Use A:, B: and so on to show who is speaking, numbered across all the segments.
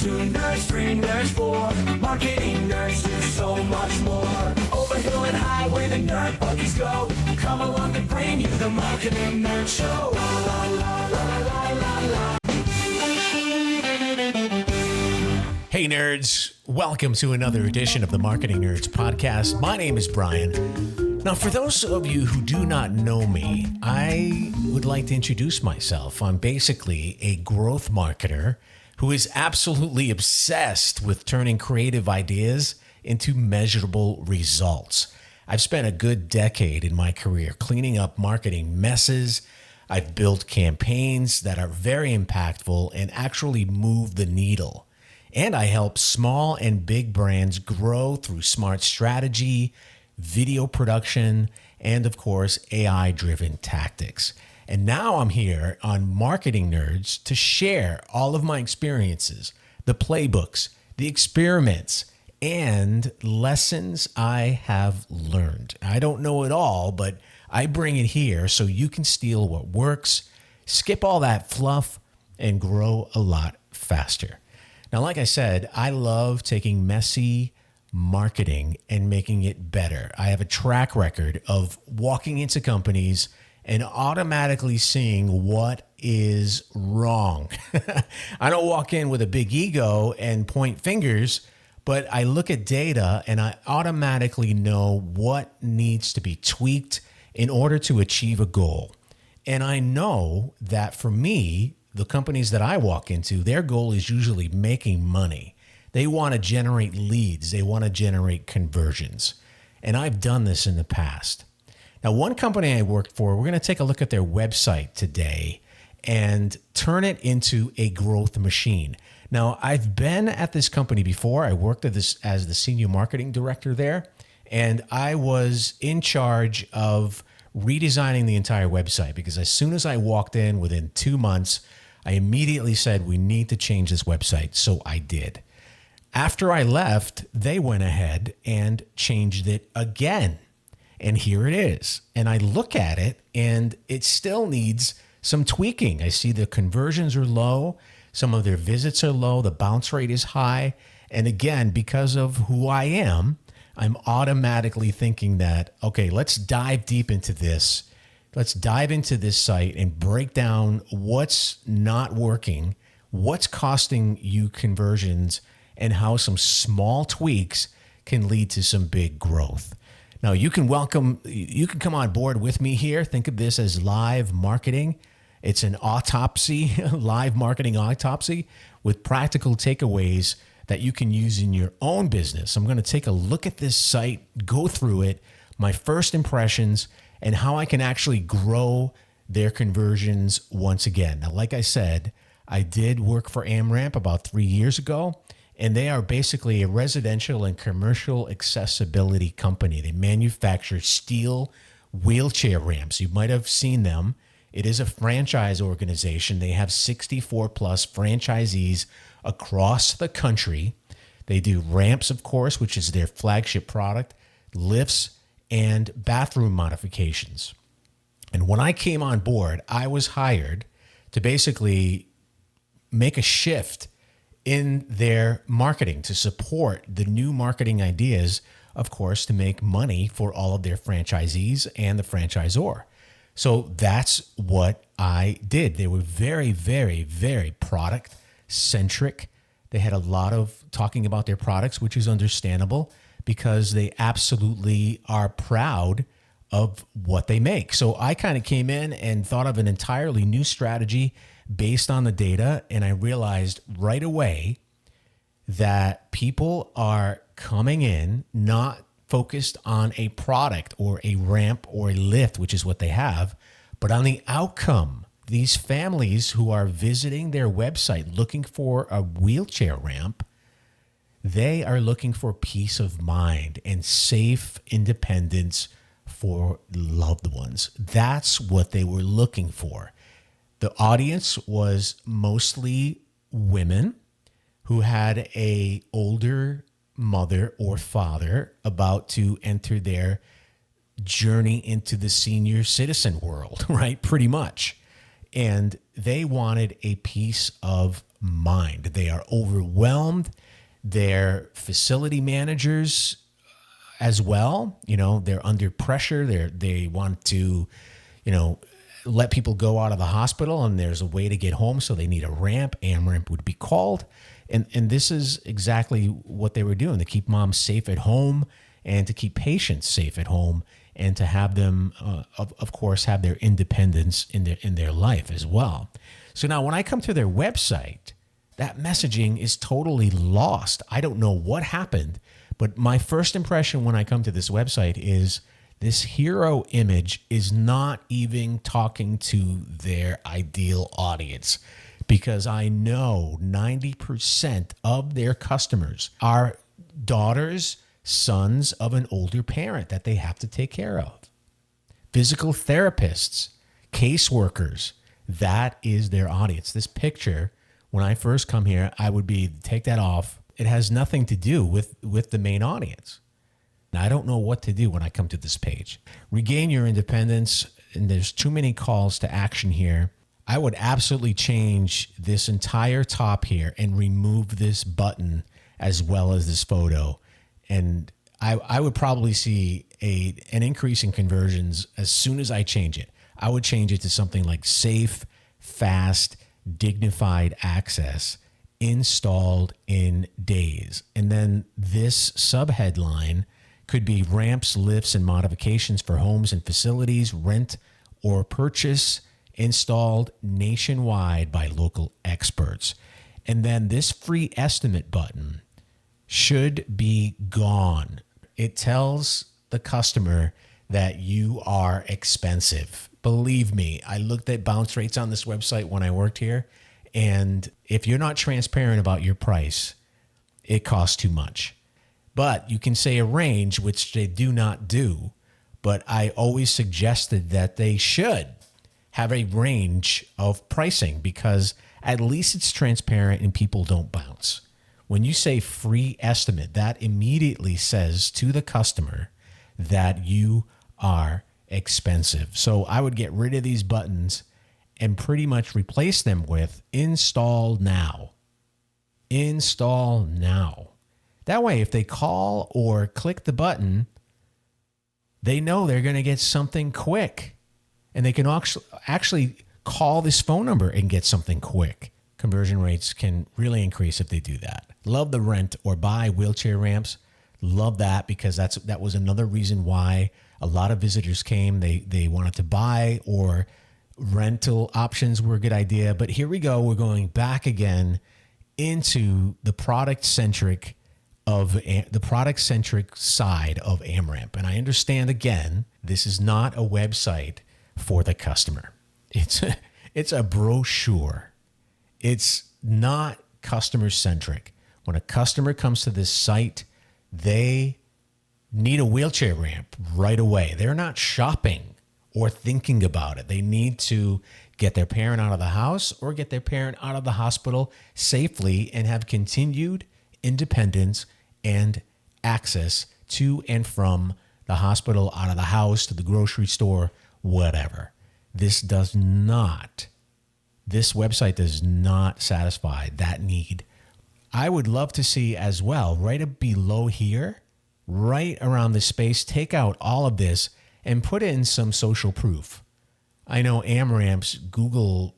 A: Two nerds, three nerds, four marketing nerds do so much more. Over hill and high where the nerd buggies go. Come along and bring you the Marketing Nerd Show. La la la la la la la.
B: Hey nerds, welcome to another edition of the Marketing Nerds podcast. My name is Brian. Now, for those of you who do not know me, I would like to introduce myself. I'm basically a growth marketer who is absolutely obsessed with turning creative ideas into measurable results. I've spent a good decade in my career cleaning up marketing messes. I've built campaigns that are very impactful and actually move the needle. And I help small and big brands grow through smart strategy, video production, and of course, AI-driven tactics. And now I'm here on Marketing Nerds to share all of my experiences, the playbooks, the experiments, and lessons I have learned. I don't know it all, but I bring it here so you can steal what works, skip all that fluff, and grow a lot faster. Now, like I said, I love taking messy marketing and making it better. I have a track record of walking into companies and automatically seeing what is wrong. I don't walk in with a big ego and point fingers, but I look at data and I automatically know what needs to be tweaked in order to achieve a goal. And I know that for me, the companies that I walk into, their goal is usually making money. They want to generate leads. They want to generate conversions. And I've done this in the past. Now, one company I worked for, we're going to take a look at their website today and turn it into a growth machine. Now, I've been at this company before. I worked at this as the senior marketing director there, and I was in charge of redesigning the entire website because as soon as I walked in, within 2 months, I immediately said, we need to change this website. So I did. After I left, they went ahead and changed it again. And here it is. And I look at it and it still needs some tweaking. I see the conversions are low. Some of their visits are low. The bounce rate is high. And again, because of who I am, I'm automatically thinking that, okay, let's dive deep into this. Let's dive into this site and break down what's not working, what's costing you conversions, and how some small tweaks can lead to some big growth. Now, you can come on board with me here. Think of this as live marketing. It's an autopsy, live marketing autopsy with practical takeaways that you can use in your own business. I'm going to take a look at this site, go through it, my first impressions, and how I can actually grow their conversions once again. Now, like I said, I did work for AmRamp about 3 years ago, and they are basically a residential and commercial accessibility company. They manufacture steel wheelchair ramps. You might have seen them. It is a franchise organization. They have 64 plus franchisees across the country. They do ramps, of course, which is their flagship product, lifts, and bathroom modifications. And when I came on board, I was hired to basically make a shift in their marketing to support the new marketing ideas, of course, to make money for all of their franchisees and the franchisor. So that's what I did. They were very, very, very product-centric. They had a lot of talking about their products, which is understandable because they absolutely are proud of what they make. So I kind of came in and thought of an entirely new strategy based on the data, and I realized right away that people are coming in not focused on a product or a ramp or a lift, which is what they have, but on the outcome. These families who are visiting their website looking for a wheelchair ramp, they are looking for peace of mind and safe independence for loved ones. That's what they were looking for. The audience was mostly women who had a older mother or father about to enter their journey into the senior citizen world, right? Pretty much. and they wanted a peace of mind. They are overwhelmed. Their facility managers as well, they're under pressure. They want to, let people go out of the hospital, and there's a way to get home, so they need a ramp. AmRamp would be called. And this is exactly what they were doing, to keep moms safe at home and to keep patients safe at home, and to have them, of course, have their independence in their life as well. So now when I come to their website, that messaging is totally lost. I don't know what happened, but my first impression when I come to this website is this hero image is not even talking to their ideal audience, because I know 90% of their customers are daughters, sons of an older parent that they have to take care of. Physical therapists, caseworkers, that is their audience. This picture, when I first come here, I would take that off. It has nothing to do with the main audience. Now, I don't know what to do when I come to this page. Regain your independence, and there's too many calls to action here. I would absolutely change this entire top here and remove this button as well as this photo. And I would probably see an increase in conversions as soon as I change it. I would change it to something like safe, fast, dignified access, installed in days. And then this subheadline could be ramps, lifts, and modifications for homes and facilities, rent or purchase, installed nationwide by local experts. And then this free estimate button should be gone. It tells the customer that you are expensive. Believe me, I looked at bounce rates on this website when I worked here, and if you're not transparent about your price, it costs too much. But you can say a range, which they do not do, but I always suggested that they should have a range of pricing, because at least it's transparent and people don't bounce. When you say free estimate, that immediately says to the customer that you are expensive. So I would get rid of these buttons and pretty much replace them with install now. Install now. That way, if they call or click the button, they know they're going to get something quick. And they can actually call this phone number and get something quick. Conversion rates can really increase if they do that. Love the rent or buy wheelchair ramps. Love that, because that was another reason why a lot of visitors came. They wanted to buy, or rental options were a good idea. But here we go. We're going back again into the product-centric side of AmRamp. And I understand, again, this is not a website for the customer. It's a brochure. It's not customer-centric. When a customer comes to this site, they need a wheelchair ramp right away. They're not shopping or thinking about it. They need to get their parent out of the house or get their parent out of the hospital safely and have continued independence and access to and from the hospital, out of the house, to the grocery store, whatever. This website does not satisfy that need. I would love to see as well, right up below here, right around the space, take out all of this and put in some social proof. I know AmRamp's Google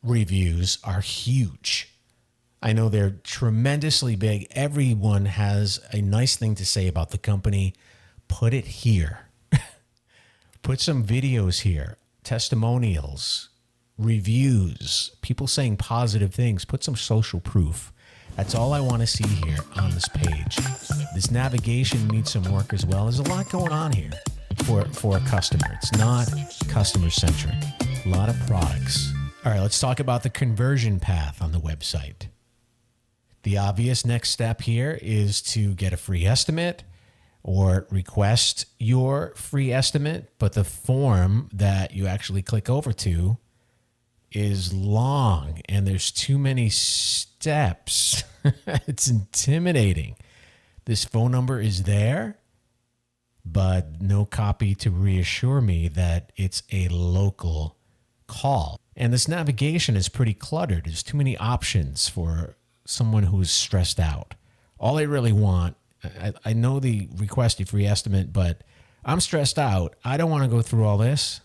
B: reviews are huge. I know they're tremendously big. Everyone has a nice thing to say about the company. Put it here. Put some videos here, testimonials, reviews, people saying positive things. Put some social proof. That's all I want to see here on this page. This navigation needs some work as well. There's a lot going on here for a customer. It's not customer-centric. A lot of products. All right, let's talk about the conversion path on the website. The obvious next step here is to get a free estimate or request your free estimate, but the form that you actually click over to is long and there's too many steps. It's intimidating. This phone number is there, but no copy to reassure me that it's a local call. And this navigation is pretty cluttered. There's too many options for someone who's stressed out. All they really want, I know the request a free estimate, but I'm stressed out. I don't want to go through all this.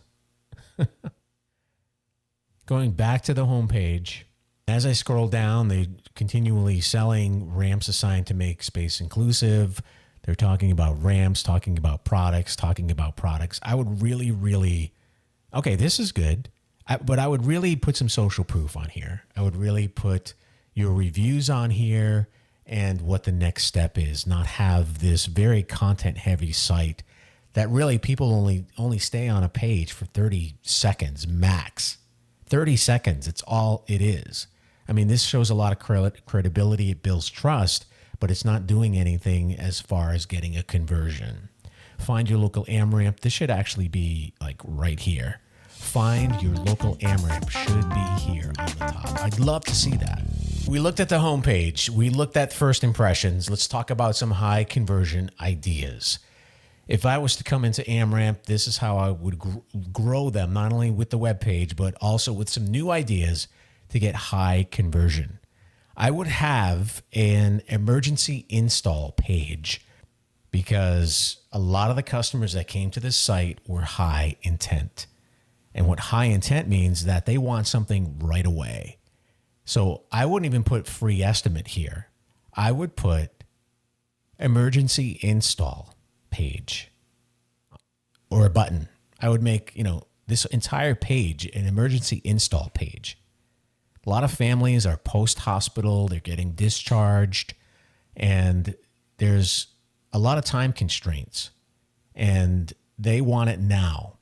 B: Going back to the homepage, as I scroll down, they're continually selling ramps assigned to make space inclusive. They're talking about ramps, talking about products. I would really, okay, this is good. But I would really put some social proof on here. I would really put your reviews on here and what the next step is, not have this very content-heavy site that really people only stay on a page for 30 seconds max. 30 seconds, it's all it is. I mean, this shows a lot of credibility. It builds trust, but it's not doing anything as far as getting a conversion. Find your local AmRamp. This should actually be like right here. Find your local AmRamp should be here on the top. I'd love to see that. We looked at the homepage. We looked at first impressions. Let's talk about some high conversion ideas. If I was to come into AmRamp, this is how I would grow them, not only with the web page, but also with some new ideas to get high conversion. I would have an emergency install page because a lot of the customers that came to this site were high intent. And what high intent means that they want something right away. So I wouldn't even put free estimate here. I would put emergency install page or a button. I would make, this entire page an emergency install page. A lot of families are post-hospital, they're getting discharged, and there's a lot of time constraints, and they want it now.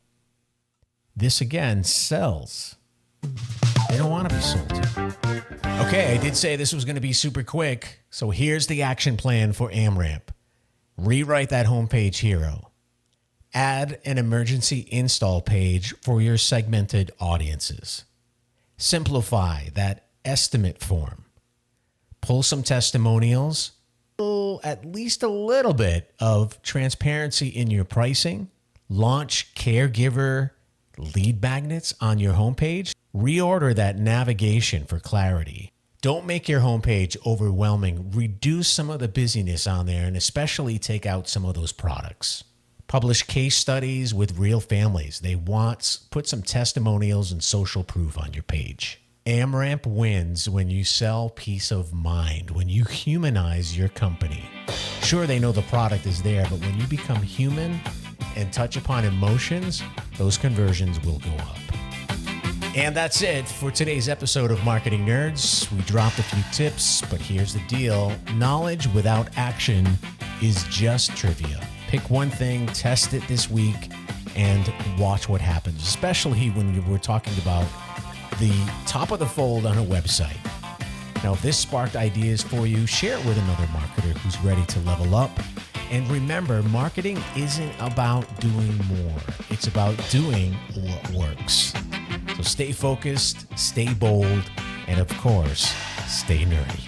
B: This, again, sells. They don't want to be sold to. Okay, I did say this was going to be super quick, so here's the action plan for AmRamp. Rewrite that homepage hero. Add an emergency install page for your segmented audiences. Simplify that estimate form. Pull some testimonials. At least a little bit of transparency in your pricing. Launch caregiver lead magnets on your homepage. Reorder that navigation for clarity. Don't make your homepage overwhelming. Reduce some of the busyness on there and especially take out some of those products. Publish case studies with real families. Put some testimonials and social proof on your page. AmRamp wins when you sell peace of mind, when you humanize your company. Sure, they know the product is there, but when you become human and touch upon emotions, those conversions will go up. And that's it for today's episode of Marketing Nerds. We dropped a few tips, but here's the deal. Knowledge without action is just trivia. Pick one thing, test it this week, and watch what happens, especially when we're talking about the top of the fold on a website. Now, if this sparked ideas for you, share it with another marketer who's ready to level up. And remember, marketing isn't about doing more. It's about doing what works. So stay focused, stay bold, and of course, stay nerdy.